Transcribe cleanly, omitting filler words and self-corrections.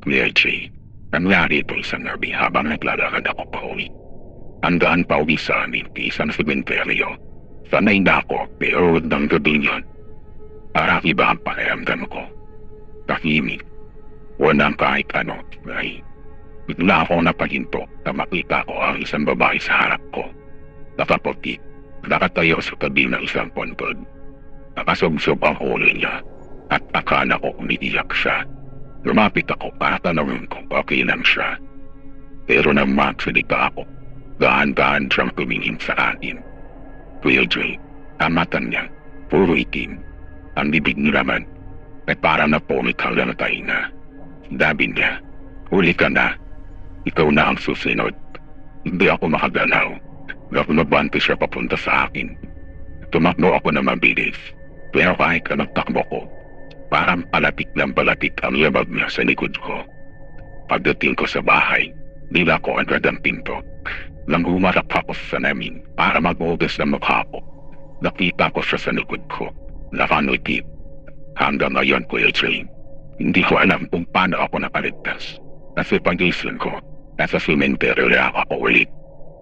Kuya Jay, nangyari ito isang gabi habang naglalakad ako pa uwi. Ang daan pa uwi sa amin isang sementeryo. Sanay na ako pero ng gabi yun. Parang iba ang pakiramdam ko. Tahimik. Walang kahit ano ay bigla ako napahinto na makita ko ang isang babae sa harap ko. Nakaputi, nakatayo sa tabi ng isang pontod. Nakasubsob ang ulo niya at akala ko umiiyak siya. Lumapit ako para tanawin kung okay lang siya. Pero nang magsalita ako, dahan-dahan siyang tumingin sa akin. Kuya Jay, ang mata niya, puro itim. Ang bibig niya naman ay parang napunit hanggang tayo na. Sabi niya, huli ka na. Ikaw na ang susunod. Hindi ako makagalaw. Nabante siya papunta sa akin. Tumakbo ako na mabilis. Pero kahit ka nagtakbo ko, parang palapit ang labag niya sa likod ko. Pagdating ko sa bahay, nila ko agad ang pinto. Nang humarap ako sa namin para mag-ugas ng mukha ko, nakita ko siya sa likod ko. Nakanutit. Hanggang ngayon, Kuya Jay, hindi ko alam kung paano ako nakaligtas. Kasi pag-isip ko, nasa sementeryo na ako ulit.